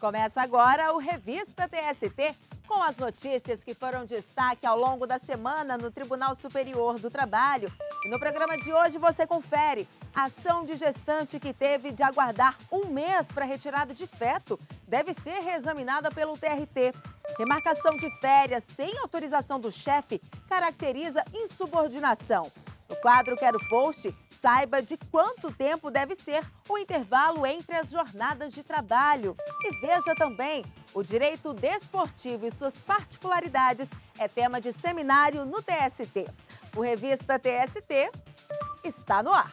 Começa agora o Revista TST, com as notícias que foram destaque ao longo da semana no Tribunal Superior do Trabalho. E no programa de hoje você confere: a ação de gestante que teve de aguardar um mês para retirada de feto deve ser reexaminada pelo TRT. Remarcação de férias sem autorização do chefe caracteriza insubordinação. No quadro Quero Post, saiba de quanto tempo deve ser o intervalo entre as jornadas de trabalho. E veja também: o direito desportivo e suas particularidades é tema de seminário no TST. O Revista TST está no ar.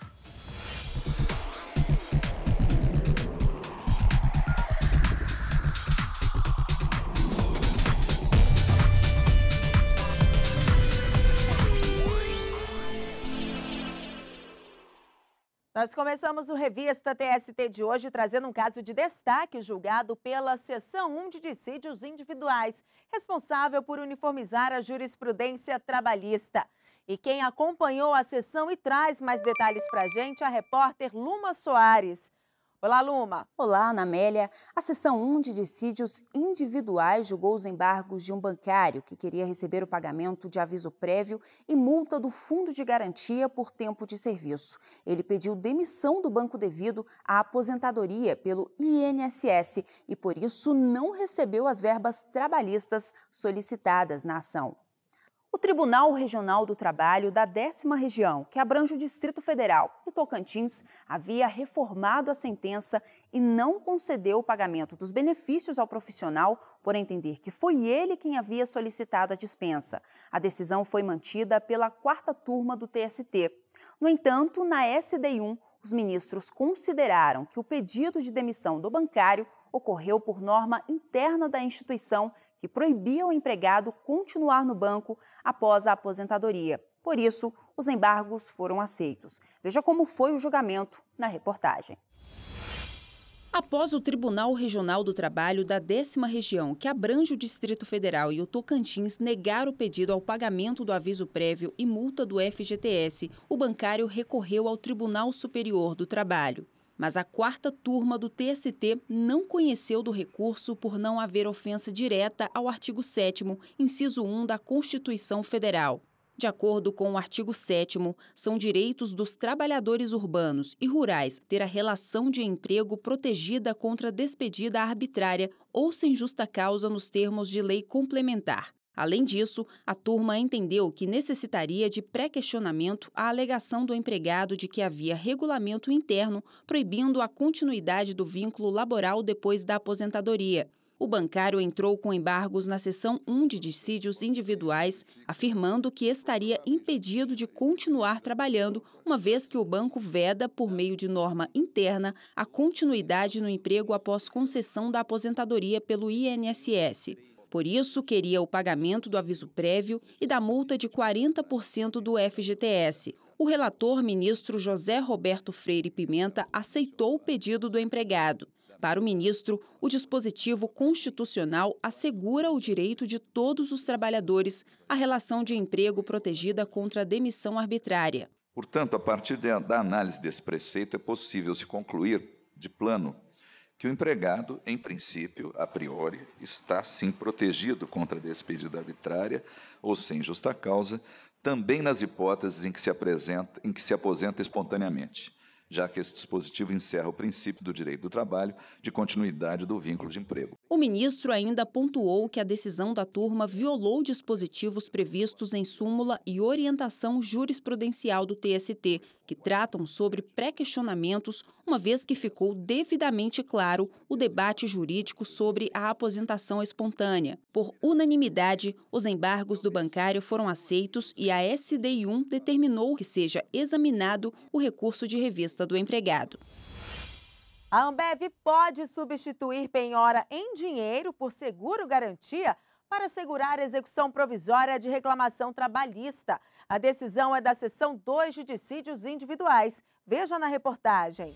Nós começamos o Revista TST de hoje trazendo um caso de destaque julgado pela Seção 1 de Dissídios Individuais, responsável por uniformizar a jurisprudência trabalhista. E quem acompanhou a sessão e traz mais detalhes para a gente é a repórter Luma Soares. Olá, Luma. Olá, Ana Amélia. A Seção 1 de Dissídios Individuais julgou os embargos de um bancário que queria receber o pagamento de aviso prévio e multa do Fundo de Garantia por tempo de serviço. Ele pediu demissão do banco devido à aposentadoria pelo INSS e, por isso, não recebeu as verbas trabalhistas solicitadas na ação. O Tribunal Regional do Trabalho da 10ª Região, que abrange o Distrito Federal e Tocantins, havia reformado a sentença e não concedeu o pagamento dos benefícios ao profissional por entender que foi ele quem havia solicitado a dispensa. A decisão foi mantida pela 4ª turma do TST. No entanto, na SDI1, os ministros consideraram que o pedido de demissão do bancário ocorreu por norma interna da instituição que proibia o empregado continuar no banco após a aposentadoria. Por isso, os embargos foram aceitos. Veja como foi o julgamento na reportagem. Após o Tribunal Regional do Trabalho da 10ª Região, que abrange o Distrito Federal e o Tocantins, negar o pedido ao pagamento do aviso prévio e multa do FGTS, o bancário recorreu ao Tribunal Superior do Trabalho. Mas a 4ª turma do TST não conheceu do recurso por não haver ofensa direta ao artigo 7º, inciso 1 da Constituição Federal. De acordo com o artigo 7º, são direitos dos trabalhadores urbanos e rurais ter a relação de emprego protegida contra despedida arbitrária ou sem justa causa nos termos de lei complementar. Além disso, a turma entendeu que necessitaria de pré-questionamento a alegação do empregado de que havia regulamento interno proibindo a continuidade do vínculo laboral depois da aposentadoria. O bancário entrou com embargos na Seção 1 de Dissídios Individuais, afirmando que estaria impedido de continuar trabalhando, uma vez que o banco veda, por meio de norma interna, a continuidade no emprego após concessão da aposentadoria pelo INSS. Por isso, queria o pagamento do aviso prévio e da multa de 40% do FGTS. O relator, ministro José Roberto Freire Pimenta, aceitou o pedido do empregado. Para o ministro, o dispositivo constitucional assegura o direito de todos os trabalhadores à relação de emprego protegida contra a demissão arbitrária. Portanto, a partir da análise desse preceito, é possível se concluir, de plano, que o empregado, em princípio, a priori, está, sim, protegido contra a despedida arbitrária ou sem justa causa, também nas hipóteses em que se aposenta espontaneamente, já que esse dispositivo encerra o princípio do direito do trabalho de continuidade do vínculo de emprego. O ministro ainda pontuou que a decisão da turma violou dispositivos previstos em súmula e orientação jurisprudencial do TST, que tratam sobre pré-questionamentos, uma vez que ficou devidamente claro o debate jurídico sobre a aposentação espontânea. Por unanimidade, os embargos do bancário foram aceitos e a SDI1 determinou que seja examinado o recurso de revista do empregado. A Ambev pode substituir penhora em dinheiro por seguro-garantia para assegurar a execução provisória de reclamação trabalhista. A decisão é da Seção 2 de Dissídios Individuais. Veja na reportagem.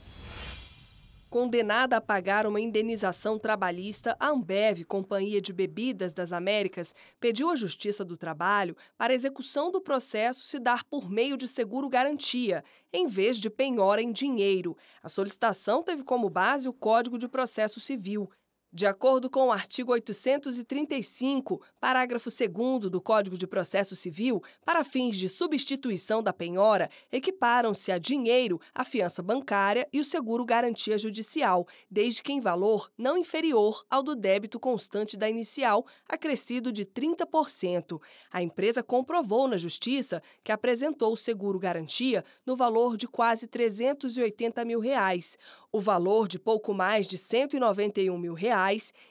Condenada a pagar uma indenização trabalhista, a Ambev, Companhia de Bebidas das Américas, pediu à Justiça do Trabalho para a execução do processo se dar por meio de seguro-garantia, em vez de penhora em dinheiro. A solicitação teve como base o Código de Processo Civil. De acordo com o artigo 835, parágrafo 2º do Código de Processo Civil, para fins de substituição da penhora, equiparam-se a dinheiro a fiança bancária e o seguro-garantia judicial, desde que em valor não inferior ao do débito constante da inicial, acrescido de 30%. A empresa comprovou na Justiça que apresentou o seguro-garantia no valor de quase R$380 mil, o valor de pouco mais de R$191 mil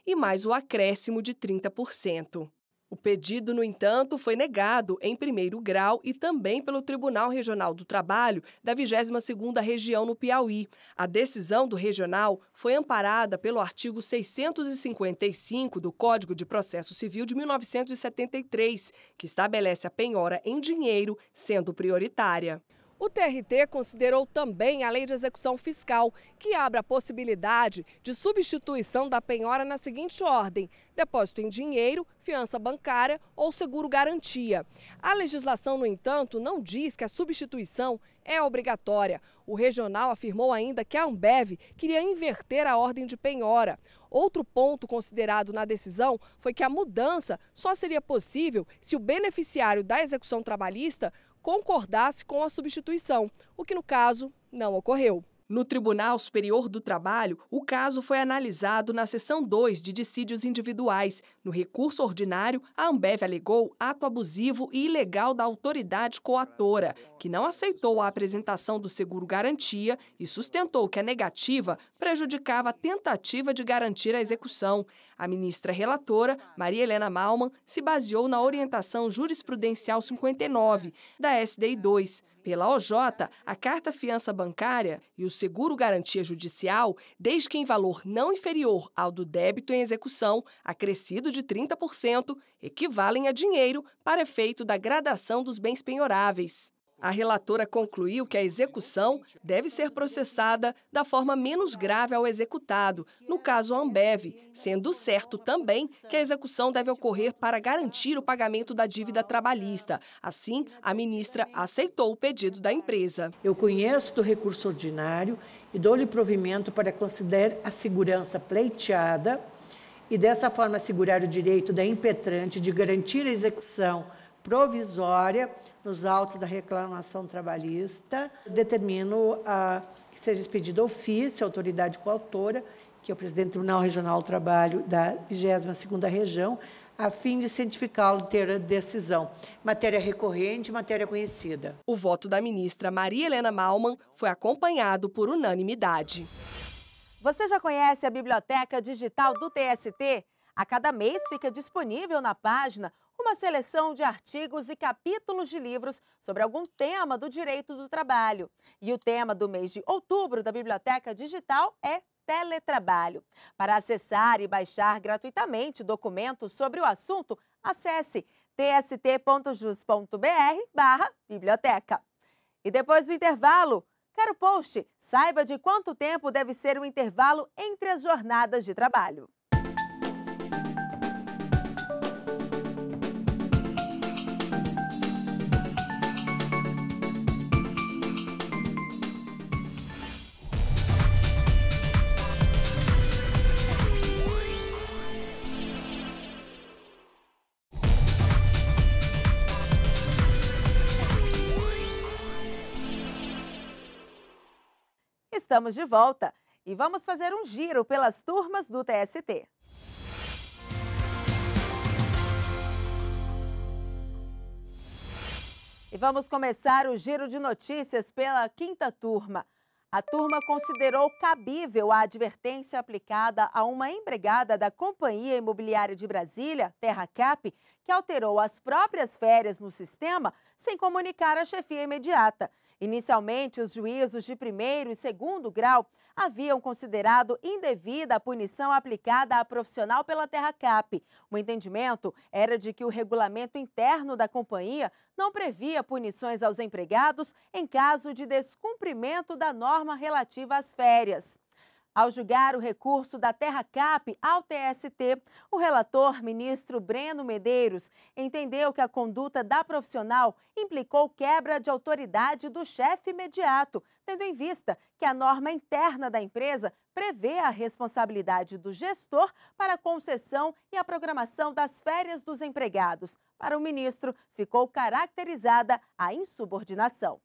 e mais o acréscimo de 30%. O pedido, no entanto, foi negado em primeiro grau e também pelo Tribunal Regional do Trabalho da 22ª Região no Piauí. A decisão do regional foi amparada pelo artigo 655 do Código de Processo Civil de 1973, que estabelece a penhora em dinheiro sendo prioritária. O TRT considerou também a Lei de Execução Fiscal, que abre a possibilidade de substituição da penhora na seguinte ordem: depósito em dinheiro, fiança bancária ou seguro-garantia. A legislação, no entanto, não diz que a substituição é obrigatória. O regional afirmou ainda que a Ambev queria inverter a ordem de penhora. Outro ponto considerado na decisão foi que a mudança só seria possível se o beneficiário da execução trabalhista concordasse com a substituição, o que no caso não ocorreu. No Tribunal Superior do Trabalho, o caso foi analisado na seção 2 de dissídios individuais. No recurso ordinário, a Ambev alegou ato abusivo e ilegal da autoridade coatora, que não aceitou a apresentação do seguro-garantia e sustentou que a negativa prejudicava a tentativa de garantir a execução. A ministra relatora, Maria Helena Malman, se baseou na orientação jurisprudencial 59 da SDI 2. Pela OJ, a carta-fiança bancária e o seguro-garantia judicial, desde que em valor não inferior ao do débito em execução, acrescido de 30%, equivalem a dinheiro para efeito da gradação dos bens penhoráveis. A relatora concluiu que a execução deve ser processada da forma menos grave ao executado, no caso a Ambev, sendo certo também que a execução deve ocorrer para garantir o pagamento da dívida trabalhista. Assim, a ministra aceitou o pedido da empresa. Eu conheço do recurso ordinário e dou-lhe provimento para considerar a segurança pleiteada e dessa forma assegurar o direito da impetrante de garantir a execução provisória nos autos da reclamação trabalhista. Determino que seja expedido ofício à autoridade coautora, que é o presidente do Tribunal Regional do Trabalho da 22ª Região, a fim de cientificá-lo ter a decisão. Matéria recorrente, matéria conhecida. O voto da ministra Maria Helena Malman foi acompanhado por unanimidade. Você já conhece a Biblioteca Digital do TST? A cada mês fica disponível na página uma seleção de artigos e capítulos de livros sobre algum tema do direito do trabalho. E o tema do mês de outubro da Biblioteca Digital é teletrabalho. Para acessar e baixar gratuitamente documentos sobre o assunto, acesse tst.jus.br/biblioteca. E depois do intervalo, quero post, saiba de quanto tempo deve ser o intervalo entre as jornadas de trabalho. Estamos de volta e vamos fazer um giro pelas turmas do TST. E vamos começar o giro de notícias pela 5ª turma. A turma considerou cabível a advertência aplicada a uma empregada da Companhia Imobiliária de Brasília, TerraCap, que alterou as próprias férias no sistema sem comunicar à chefia imediata. Inicialmente, os juízos de 1º e 2º grau haviam considerado indevida a punição aplicada à profissional pela TerraCap. O entendimento era de que o regulamento interno da companhia não previa punições aos empregados em caso de descumprimento da norma relativa às férias. Ao julgar o recurso da Terracap ao TST, o relator, ministro Breno Medeiros, entendeu que a conduta da profissional implicou quebra de autoridade do chefe imediato, tendo em vista que a norma interna da empresa prevê a responsabilidade do gestor para a concessão e a programação das férias dos empregados. Para o ministro, ficou caracterizada a insubordinação.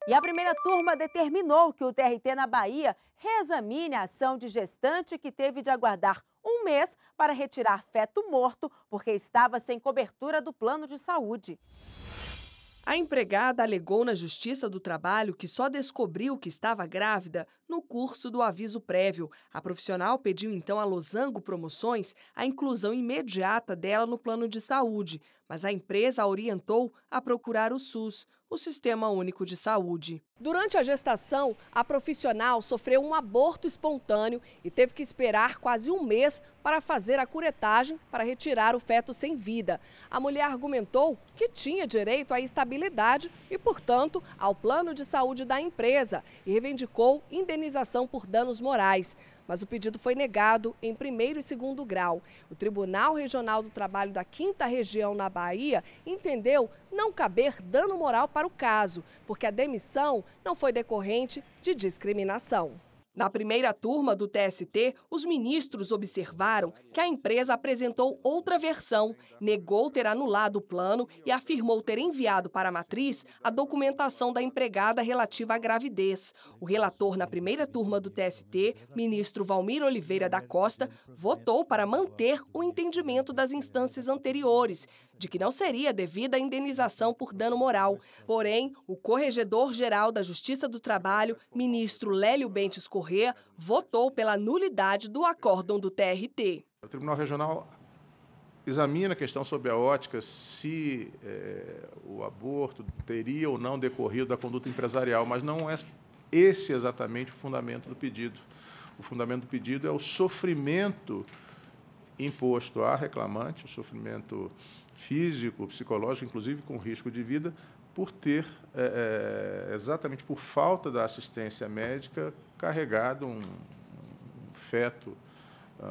E a primeira turma determinou que o TRT na Bahia reexamine a ação de gestante que teve de aguardar um mês para retirar feto morto porque estava sem cobertura do plano de saúde. A empregada alegou na Justiça do Trabalho que só descobriu que estava grávida no curso do aviso prévio. A profissional pediu então a Losango Promoções a inclusão imediata dela no plano de saúde, mas a empresa a orientou a procurar o SUS, o Sistema Único de Saúde. Durante a gestação, a profissional sofreu um aborto espontâneo e teve que esperar quase um mês para fazer a curetagem para retirar o feto sem vida. A mulher argumentou que tinha direito à estabilidade e, portanto, ao plano de saúde da empresa e reivindicou indenização por danos morais. Mas o pedido foi negado em primeiro e segundo grau. O Tribunal Regional do Trabalho da 5ª Região na Bahia entendeu não caber dano moral para o caso, porque a demissão não foi decorrente de discriminação. Na primeira turma do TST, os ministros observaram que a empresa apresentou outra versão, negou ter anulado o plano e afirmou ter enviado para a matriz a documentação da empregada relativa à gravidez. O relator na primeira turma do TST, ministro Valmir Oliveira da Costa, votou para manter o entendimento das instâncias anteriores, de que não seria devida a indenização por dano moral. Porém, o Corregedor-Geral da Justiça do Trabalho, ministro Lélio Bentes Corrêa, votou pela nulidade do acórdão do TRT. O Tribunal Regional examina a questão sob a ótica se o aborto teria ou não decorrido da conduta empresarial, mas não é esse exatamente o fundamento do pedido. O fundamento do pedido é o sofrimento imposto à reclamante, o sofrimento físico, psicológico, inclusive com risco de vida, por ter, exatamente por falta da assistência médica, carregado um feto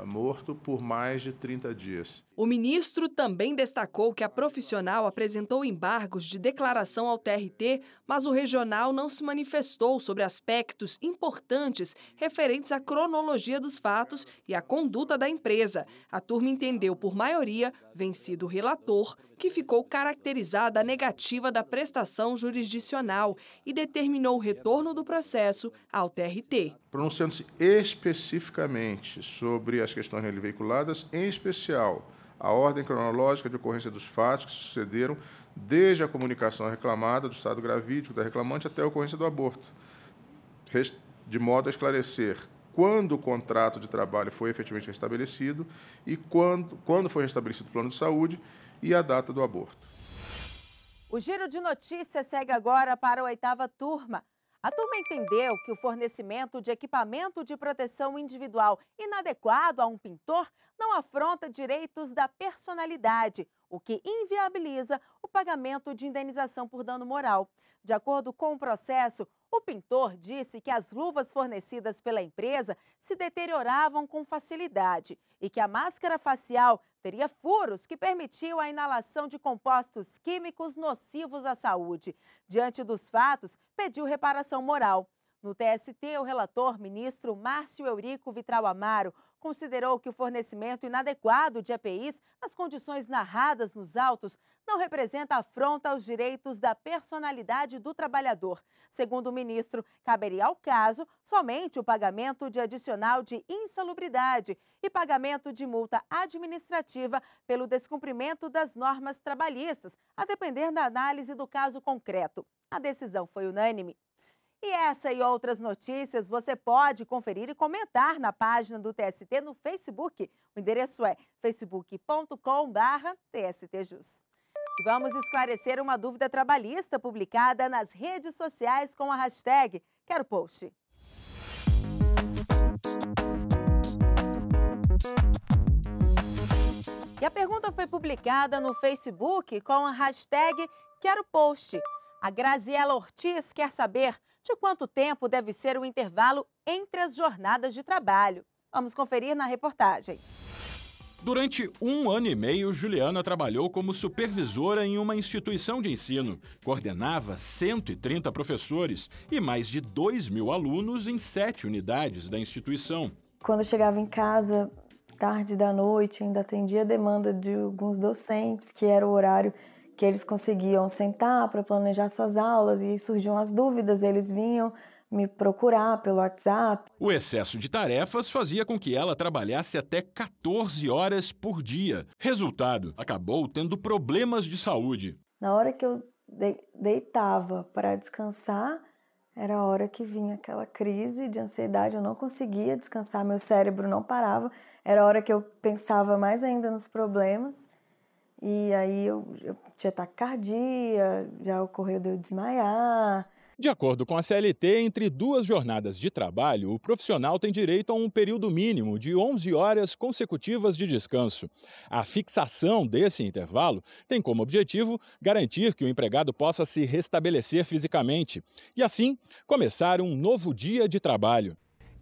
morto por mais de 30 dias. O ministro também destacou que a profissional apresentou embargos de declaração ao TRT, mas o regional não se manifestou sobre aspectos importantes referentes à cronologia dos fatos e à conduta da empresa. A turma entendeu, por maioria, vencido o relator, que ficou caracterizada a negativa da prestação jurisdicional e determinou o retorno do processo ao TRT. Pronunciando-se especificamente sobre as questões nele veiculadas, em especial a ordem cronológica de ocorrência dos fatos que sucederam desde a comunicação reclamada do estado gravídico da reclamante até a ocorrência do aborto, de modo a esclarecer quando o contrato de trabalho foi efetivamente restabelecido e quando foi restabelecido o plano de saúde e a data do aborto. O Giro de Notícias segue agora para a 8ª turma. A turma entendeu que o fornecimento de equipamento de proteção individual inadequado a um pintor não afronta direitos da personalidade, o que inviabiliza o pagamento de indenização por dano moral. De acordo com o processo, o pintor disse que as luvas fornecidas pela empresa se deterioravam com facilidade e que a máscara facial teria furos que permitiam a inalação de compostos químicos nocivos à saúde. Diante dos fatos, pediu reparação moral. No TST, o relator, ministro Márcio Eurico Vitral Amaro, considerou que o fornecimento inadequado de EPIs nas condições narradas nos autos não representa afronta aos direitos da personalidade do trabalhador. Segundo o ministro, caberia ao caso somente o pagamento de adicional de insalubridade e pagamento de multa administrativa pelo descumprimento das normas trabalhistas, a depender da análise do caso concreto. A decisão foi unânime. E essa e outras notícias você pode conferir e comentar na página do TST no Facebook. O endereço é facebook.com/TSTJus. E vamos esclarecer uma dúvida trabalhista publicada nas redes sociais com a hashtag Quero Post. E a pergunta foi publicada no Facebook com a hashtag Quero Post. A Graziela Ortiz quer saber de quanto tempo deve ser o intervalo entre as jornadas de trabalho. Vamos conferir na reportagem. Durante 1 ano e meio, Juliana trabalhou como supervisora em uma instituição de ensino. Coordenava 130 professores e mais de 2.000 alunos em 7 unidades da instituição. Quando eu chegava em casa, tarde da noite, ainda atendia a demanda de alguns docentes, que era o horário que eles conseguiam sentar para planejar suas aulas, e surgiam as dúvidas, eles vinham me procurar pelo WhatsApp. O excesso de tarefas fazia com que ela trabalhasse até 14 horas por dia. Resultado, acabou tendo problemas de saúde. Na hora que eu deitava para descansar, era a hora que vinha aquela crise de ansiedade, eu não conseguia descansar, meu cérebro não parava. Era a hora que eu pensava mais ainda nos problemas. E aí eu tinha taquicardia, já ocorreu de eu desmaiar. De acordo com a CLT, entre 2 jornadas de trabalho, o profissional tem direito a um período mínimo de 11 horas consecutivas de descanso. A fixação desse intervalo tem como objetivo garantir que o empregado possa se restabelecer fisicamente e, assim, começar um novo dia de trabalho.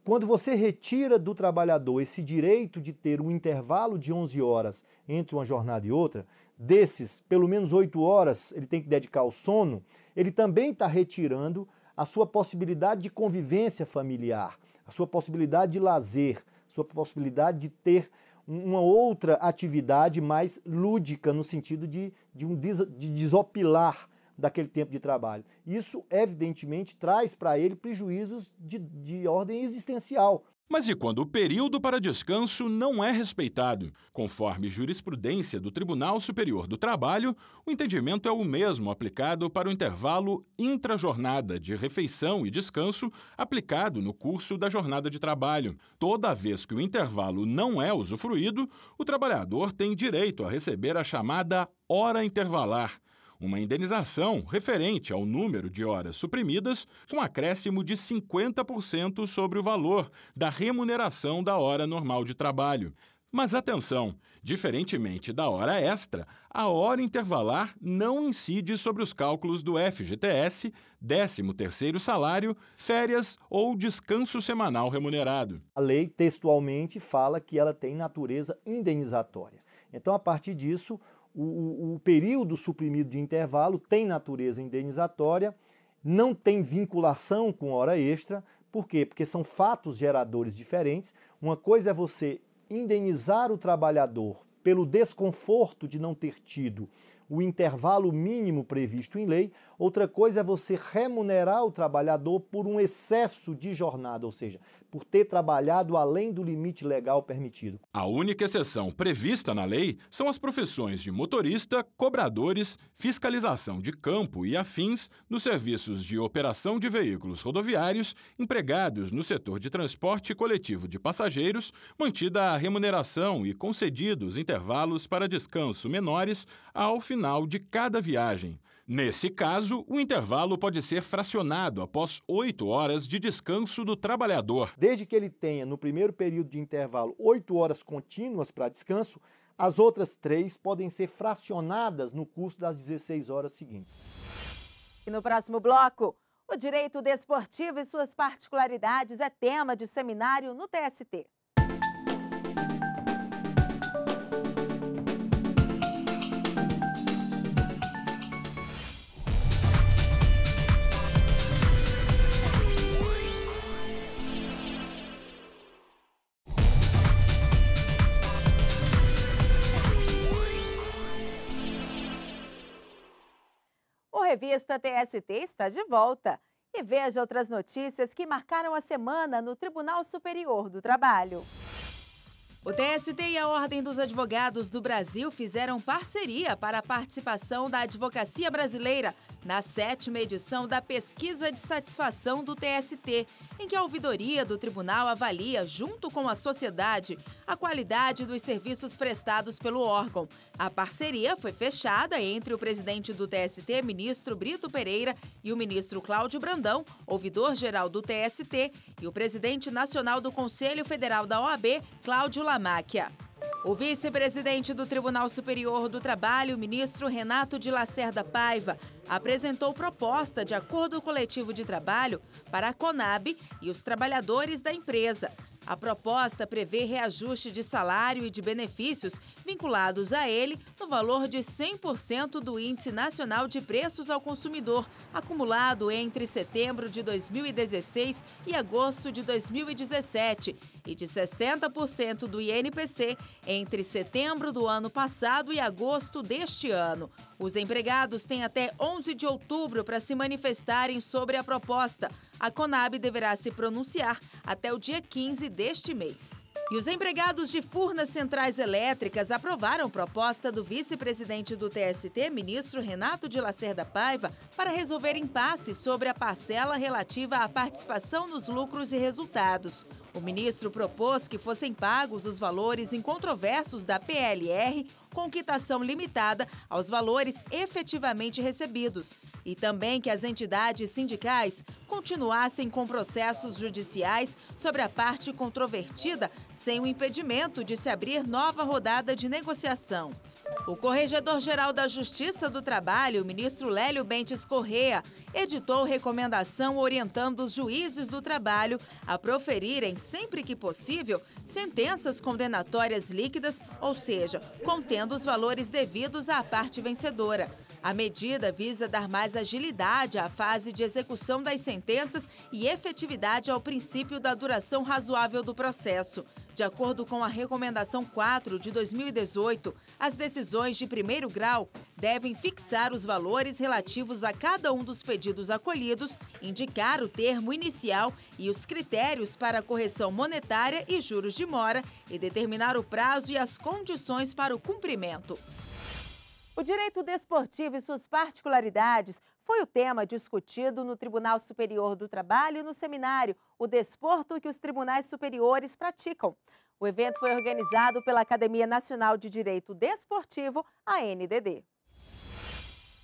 Quando você retira do trabalhador esse direito de ter um intervalo de 11 horas entre uma jornada e outra, desses, pelo menos 8 horas ele tem que dedicar ao sono, ele também está retirando a sua possibilidade de convivência familiar, a sua possibilidade de lazer, a sua possibilidade de ter uma outra atividade mais lúdica, no sentido de desopilar daquele tempo de trabalho. Isso, evidentemente, traz para ele prejuízos de ordem existencial. Mas e quando o período para descanso não é respeitado? Conforme jurisprudência do Tribunal Superior do Trabalho, o entendimento é o mesmo aplicado para o intervalo intrajornada de refeição e descanso aplicado no curso da jornada de trabalho. Toda vez que o intervalo não é usufruído, o trabalhador tem direito a receber a chamada hora intervalar, uma indenização referente ao número de horas suprimidas, com acréscimo de 50% sobre o valor da remuneração da hora normal de trabalho. Mas atenção, diferentemente da hora extra, a hora intervalar não incide sobre os cálculos do FGTS, 13º salário, férias ou descanso semanal remunerado. A lei textualmente fala que ela tem natureza indenizatória. Então, a partir disso, o período suprimido de intervalo tem natureza indenizatória, não tem vinculação com hora extra. Por quê? Porque são fatos geradores diferentes. Uma coisa é você indenizar o trabalhador pelo desconforto de não ter tido o intervalo mínimo previsto em lei, outra coisa é você remunerar o trabalhador por um excesso de jornada, ou seja, por ter trabalhado além do limite legal permitido. A única exceção prevista na lei são as profissões de motorista, cobradores, fiscalização de campo e afins nos serviços de operação de veículos rodoviários, empregados no setor de transporte coletivo de passageiros, mantida a remuneração e concedidos intervalos para descanso menores ao final de cada viagem. Nesse caso, o intervalo pode ser fracionado após 8 horas de descanso do trabalhador. Desde que ele tenha, no primeiro período de intervalo, 8 horas contínuas para descanso, as outras 3 podem ser fracionadas no curso das 16 horas seguintes. E no próximo bloco, o direito desportivo e suas particularidades é tema de seminário no TST. O Revista TST está de volta. E veja outras notícias que marcaram a semana no Tribunal Superior do Trabalho. O TST e a Ordem dos Advogados do Brasil fizeram parceria para a participação da advocacia brasileira na 7ª edição da Pesquisa de Satisfação do TST, em que a ouvidoria do tribunal avalia, junto com a sociedade, a qualidade dos serviços prestados pelo órgão. A parceria foi fechada entre o presidente do TST, ministro Brito Pereira, e o ministro Cláudio Brandão, ouvidor-geral do TST, e o presidente nacional do Conselho Federal da OAB, Cláudio Lamáquia. O vice-presidente do Tribunal Superior do Trabalho, ministro Renato de Lacerda Paiva, apresentou proposta de acordo coletivo de trabalho para a Conab e os trabalhadores da empresa. A proposta prevê reajuste de salário e de benefícios vinculados a ele no valor de 100% do Índice Nacional de Preços ao Consumidor, acumulado entre setembro de 2016 e agosto de 2017, e de 60% do INPC entre setembro do ano passado e agosto deste ano. Os empregados têm até 11 de outubro para se manifestarem sobre a proposta. A Conab deverá se pronunciar até o dia 15 deste mês. E os empregados de Furnas Centrais Elétricas aprovaram proposta do vice-presidente do TST, ministro Renato de Lacerda Paiva, para resolver impasse sobre a parcela relativa à participação nos lucros e resultados. O ministro propôs que fossem pagos os valores incontroversos da PLR, com quitação limitada aos valores efetivamente recebidos, e também que as entidades sindicais continuassem com processos judiciais sobre a parte controvertida, sem o impedimento de se abrir nova rodada de negociação. O Corregedor-Geral da Justiça do Trabalho, o ministro Lélio Bentes Corrêa, editou recomendação orientando os juízes do trabalho a proferirem, sempre que possível, sentenças condenatórias líquidas, ou seja, contendo os valores devidos à parte vencedora. A medida visa dar mais agilidade à fase de execução das sentenças e efetividade ao princípio da duração razoável do processo. De acordo com a Recomendação 4 de 2018, as decisões de primeiro grau devem fixar os valores relativos a cada um dos pedidos acolhidos, indicar o termo inicial e os critérios para a correção monetária e juros de mora e determinar o prazo e as condições para o cumprimento. O direito desportivo e suas particularidades foi o tema discutido no Tribunal Superior do Trabalho no seminário O Desporto que os Tribunais Superiores Praticam. O evento foi organizado pela Academia Nacional de Direito Desportivo, ANDD.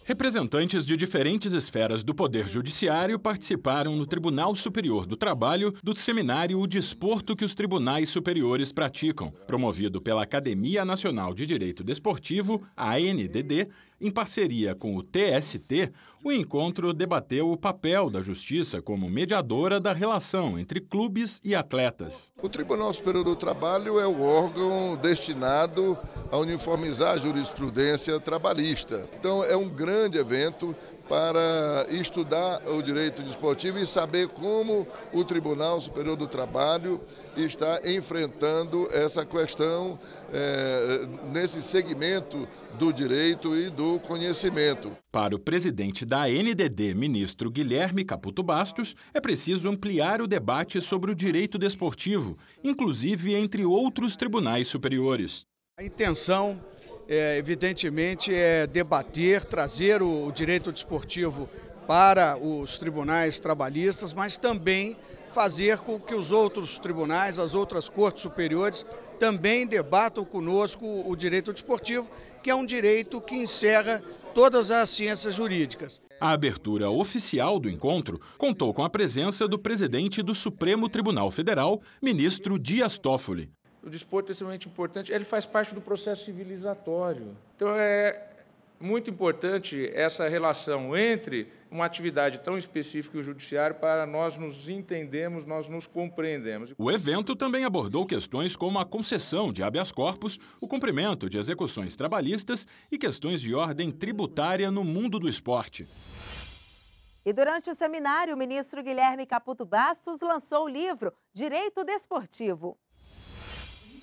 Representantes de diferentes esferas do Poder Judiciário participaram no Tribunal Superior do Trabalho do seminário O Desporto que os Tribunais Superiores Praticam, promovido pela Academia Nacional de Direito Desportivo, a ANDD, em parceria com o TST. O encontro debateu o papel da Justiça como mediadora da relação entre clubes e atletas. O Tribunal Superior do Trabalho é o órgão destinado a uniformizar a jurisprudência trabalhista. Então, é um grande evento para estudar o direito desportivo e saber como o Tribunal Superior do Trabalho está enfrentando essa questão nesse segmento do direito e do conhecimento. Para o presidente da ANDD, ministro Guilherme Caputo Bastos, é preciso ampliar o debate sobre o direito desportivo, inclusive entre outros tribunais superiores. A intenção, evidentemente, é debater, trazer o direito desportivo para os tribunais trabalhistas, mas também fazer com que os outros tribunais, as outras cortes superiores, também debatam conosco o direito desportivo, que é um direito que encerra todas as ciências jurídicas. A abertura oficial do encontro contou com a presença do presidente do Supremo Tribunal Federal, ministro Dias Toffoli. O desporto é extremamente importante, ele faz parte do processo civilizatório. Então, é muito importante essa relação entre uma atividade tão específica e o judiciário para nós nos entendermos, nós nos compreendemos. O evento também abordou questões como a concessão de habeas corpus, o cumprimento de execuções trabalhistas e questões de ordem tributária no mundo do esporte. E durante o seminário, o ministro Guilherme Caputo Bastos lançou o livro Direito Desportivo.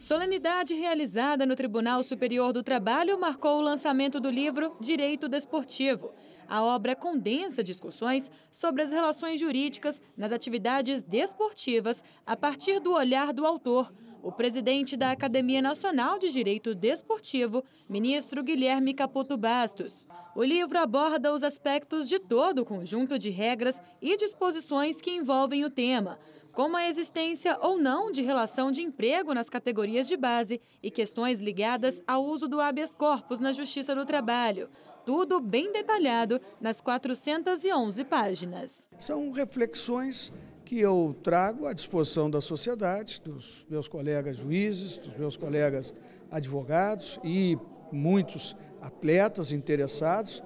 Solenidade realizada no Tribunal Superior do Trabalho marcou o lançamento do livro Direito Desportivo. A obra condensa discussões sobre as relações jurídicas nas atividades desportivas a partir do olhar do autor, o presidente da Academia Nacional de Direito Desportivo, ministro Guilherme Caputo Bastos. O livro aborda os aspectos de todo o conjunto de regras e disposições que envolvem o tema, como a existência ou não de relação de emprego nas categorias de base e questões ligadas ao uso do habeas corpus na Justiça do Trabalho. Tudo bem detalhado nas 411 páginas. São reflexões que eu trago à disposição da sociedade, dos meus colegas juízes, dos meus colegas advogados e muitos atletas interessados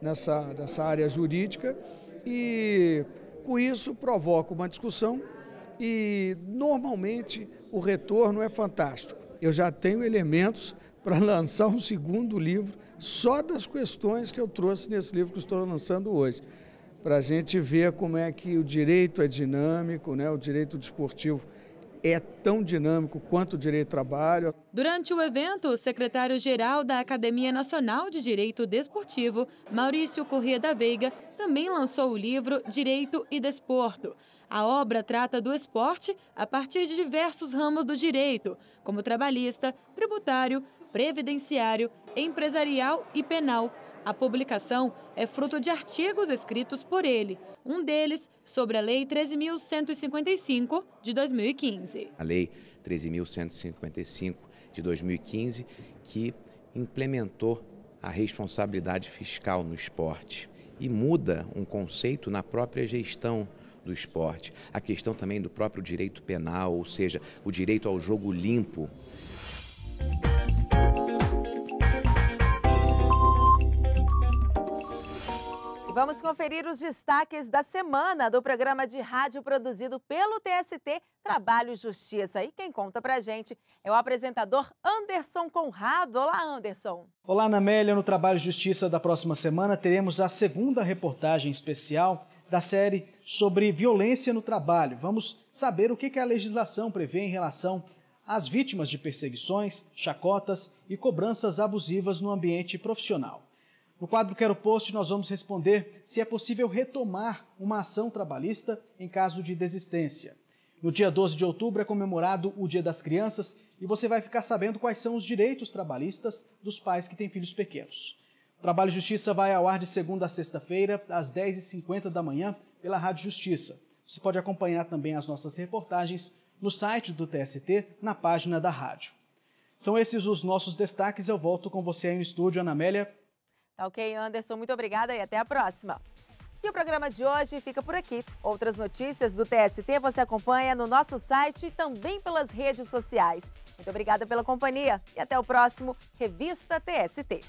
nessa área jurídica, e com isso provoco uma discussão e normalmente o retorno é fantástico. Eu já tenho elementos para lançar um segundo livro só das questões que eu trouxe nesse livro que estou lançando hoje, para a gente ver como é que o direito é dinâmico, né? O direito desportivo é tão dinâmico quanto o direito do trabalho. Durante o evento, o secretário-geral da Academia Nacional de Direito Desportivo, Maurício Corrêa da Veiga, também lançou o livro Direito e Desporto. A obra trata do esporte a partir de diversos ramos do direito, como trabalhista, tributário, previdenciário, empresarial e penal. A publicação é fruto de artigos escritos por ele, um deles sobre a Lei 13.155 de 2015. A Lei 13.155 de 2015, que implementou a responsabilidade fiscal no esporte e muda um conceito na própria gestão do esporte. A questão também do próprio direito penal, ou seja, o direito ao jogo limpo. Vamos conferir os destaques da semana do programa de rádio produzido pelo TST Trabalho e Justiça. E quem conta pra gente é o apresentador Anderson Conrado. Olá, Anderson. Olá, Ana Amélia. No Trabalho e Justiça da próxima semana teremos a segunda reportagem especial da série sobre violência no trabalho. Vamos saber o que a legislação prevê em relação às vítimas de perseguições, chacotas e cobranças abusivas no ambiente profissional. No quadro Quero Post, nós vamos responder se é possível retomar uma ação trabalhista em caso de desistência. No dia 12 de outubro é comemorado o Dia das Crianças e você vai ficar sabendo quais são os direitos trabalhistas dos pais que têm filhos pequenos. O Trabalho e Justiça vai ao ar de segunda a sexta-feira, às 10h50 da manhã, pela Rádio Justiça. Você pode acompanhar também as nossas reportagens no site do TST, na página da rádio. São esses os nossos destaques. Eu volto com você aí no estúdio, Ana Amélia. Tá ok, Anderson. Muito obrigada e até a próxima. E o programa de hoje fica por aqui. Outras notícias do TST você acompanha no nosso site e também pelas redes sociais. Muito obrigada pela companhia e até o próximo Revista TST.